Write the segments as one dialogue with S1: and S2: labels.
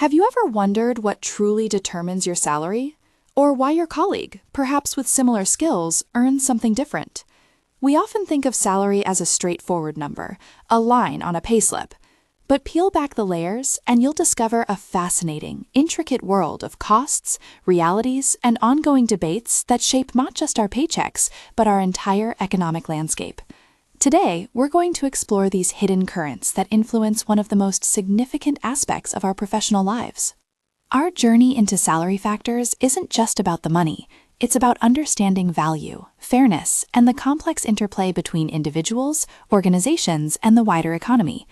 S1: Have you ever wondered what truly determines your salary? Or why your colleague, perhaps with similar skills, earns something different? We often think of salary as a straightforward number, a line on a payslip. But peel back the layers and you'll discover a fascinating, intricate world of costs, realities, and ongoing debates that shape not just our paychecks, but our entire economic landscape. Today, we're going to explore these hidden currents that influence one of the most significant aspects of our professional lives. Our journey into salary factors isn't just about the money. It's about understanding value, fairness, and the complex interplay between individuals, organizations, and the wider economy.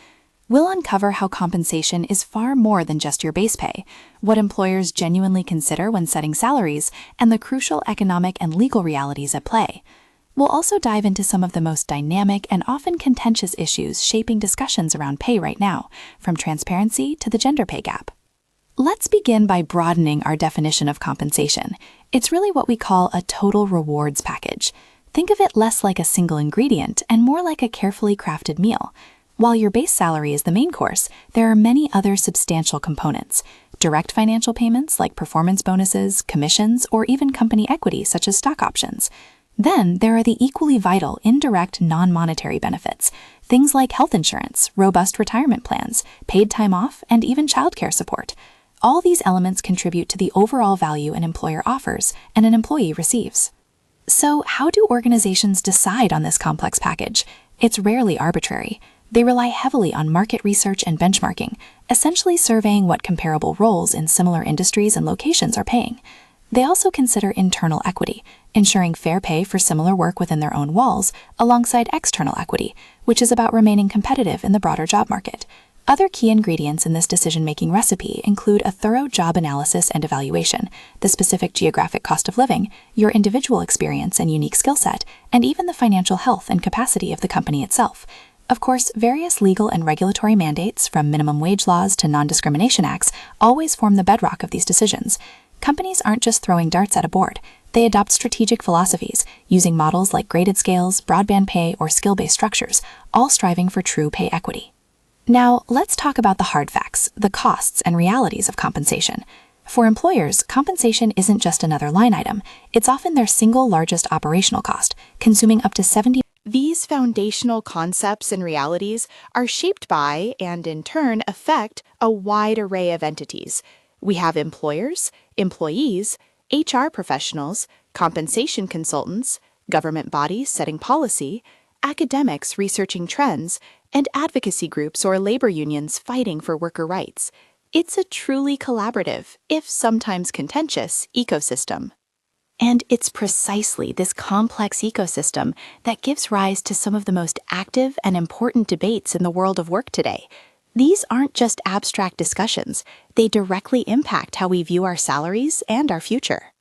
S1: We'll uncover how compensation is far more than just your base pay, what employers genuinely consider when setting salaries, and the crucial economic and legal realities at play. We'll also dive into some of the most dynamic and often contentious issues shaping discussions around pay right now, from transparency to the gender pay gap. Let's begin by broadening our definition of compensation. It's really what we call a total rewards package. Think of it less like a single ingredient and more like a carefully crafted meal. While your base salary is the main course, there are many other substantial components. Direct financial payments like performance bonuses, commissions, or even company equity such as stock options. Then there are the equally vital indirect non-monetary benefits, things like health insurance, robust retirement plans, paid time off, and even childcare support. All these elements contribute to the overall value an employer offers and an employee receives. So how do organizations decide on this complex package? It's rarely arbitrary. They rely heavily on market research and benchmarking, essentially surveying what comparable roles in similar industries and locations are paying. They also consider internal equity, ensuring fair pay for similar work within their own walls, alongside external equity, which is about remaining competitive in the broader job market. Other key ingredients in this decision-making recipe include a thorough job analysis and evaluation, the specific geographic cost of living, your individual experience and unique skill set, and even the financial health and capacity of the company itself. Of course, various legal and regulatory mandates, from minimum wage laws to non-discrimination acts, always form the bedrock of these decisions. Companies aren't just throwing darts at a board. They adopt strategic philosophies, using models like graded scales, broadband pay, or skill-based structures, all striving for true pay equity. Now, let's talk about the hard facts, the costs and realities of compensation. For employers, compensation isn't just another line item. It's often their single largest operational cost, consuming up to 70%.
S2: These foundational concepts and realities are shaped by, and in turn affect, a wide array of entities. We have employers, employees, HR professionals, compensation consultants, government bodies setting policy, academics researching trends, and advocacy groups or labor unions fighting for worker rights. It's a truly collaborative, if sometimes contentious, ecosystem. And it's precisely this complex ecosystem that gives rise to some of the most active and important debates in the world of work today. These aren't just abstract discussions, they directly impact how we view our salaries and our future.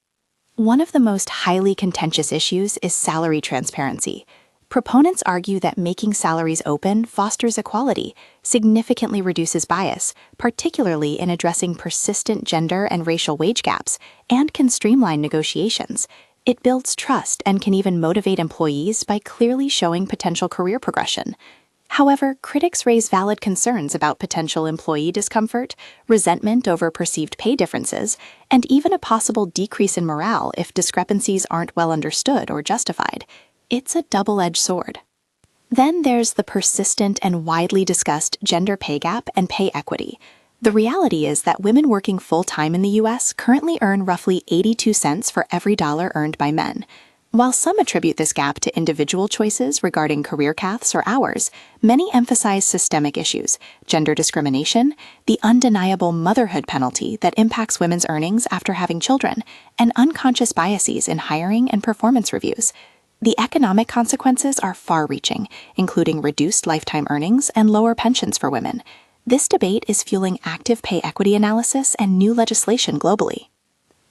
S2: One of the most highly contentious issues is salary transparency. Proponents argue that making salaries open fosters equality, significantly reduces bias, particularly in addressing persistent gender and racial wage gaps, and can streamline negotiations. It builds trust and can even motivate employees by clearly showing potential career progression. However, critics raise valid concerns about potential employee discomfort, resentment over perceived pay differences, and even a possible decrease in morale if discrepancies aren't well understood or justified. It's a double-edged sword. Then there's the persistent and widely discussed gender pay gap and pay equity. The reality is that women working full-time in the U.S. currently earn roughly 82 cents for every dollar earned by men. While some attribute this gap to individual choices regarding career paths or hours, many emphasize systemic issues, gender discrimination, the undeniable motherhood penalty that impacts women's earnings after having children, and unconscious biases in hiring and performance reviews. The economic consequences are far-reaching, including reduced lifetime earnings and lower pensions for women. This debate is fueling active pay equity analysis and new legislation globally.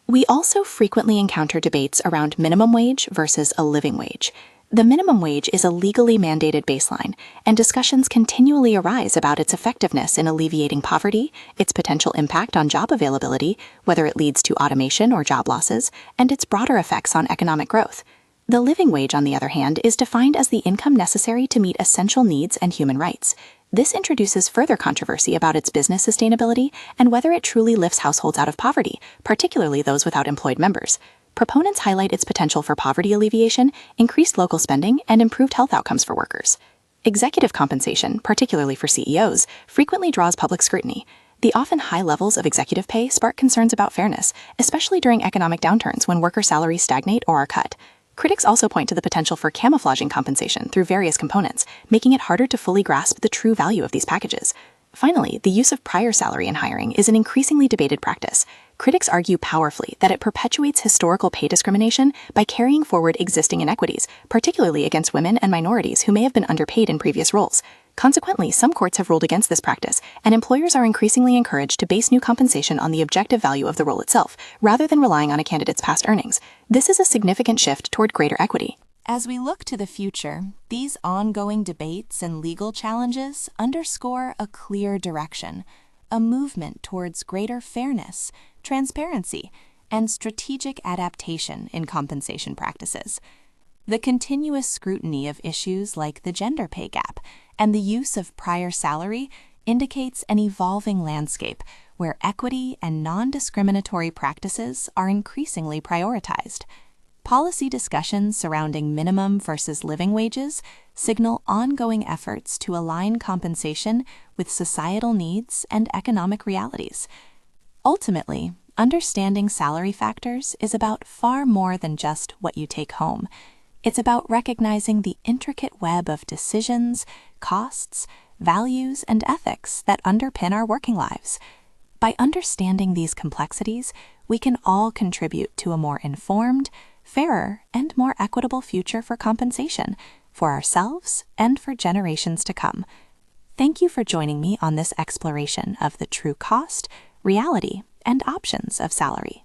S2: We also frequently encounter debates around minimum wage versus a living wage. The minimum wage is a legally mandated baseline, and discussions continually arise about its effectiveness in alleviating poverty, its potential impact on job availability, whether it leads to automation or job losses, and its broader effects on economic growth. The living wage, on the other hand, is defined as the income necessary to meet essential needs and human rights. This introduces further controversy about its business sustainability and whether it truly lifts households out of poverty, particularly those without employed members. Proponents highlight its potential for poverty alleviation, increased local spending, and improved health outcomes for workers. Executive compensation, particularly for CEOs, frequently draws public scrutiny. The often high levels of executive pay spark concerns about fairness, especially during economic downturns when worker salaries stagnate or are cut. Critics also point to the potential for camouflaging compensation through various components, making it harder to fully grasp the true value of these packages. Finally, the use of prior salary in hiring is an increasingly debated practice. Critics argue powerfully that it perpetuates historical pay discrimination by carrying forward existing inequities, particularly against women and minorities who may have been underpaid in previous roles. Consequently, some courts have ruled against this practice, and employers are increasingly encouraged to base new compensation on the objective value of the role itself, rather than relying on a candidate's past earnings. This is a significant shift toward greater equity.
S1: As we look to the future, these ongoing debates and legal challenges underscore a clear direction, a movement towards greater fairness, transparency, and strategic adaptation in compensation practices. The continuous scrutiny of issues like the gender pay gap and the use of prior salary indicates an evolving landscape where equity and non-discriminatory practices are increasingly prioritized. Policy discussions surrounding minimum versus living wages signal ongoing efforts to align compensation with societal needs and economic realities. Ultimately, understanding salary factors is about far more than just what you take home. It's about recognizing the intricate web of decisions, costs, values, and ethics that underpin our working lives. By understanding these complexities, we can all contribute to a more informed, fairer, and more equitable future for compensation, for ourselves and for generations to come. Thank you for joining me on this exploration of the true cost, reality, and options of salary.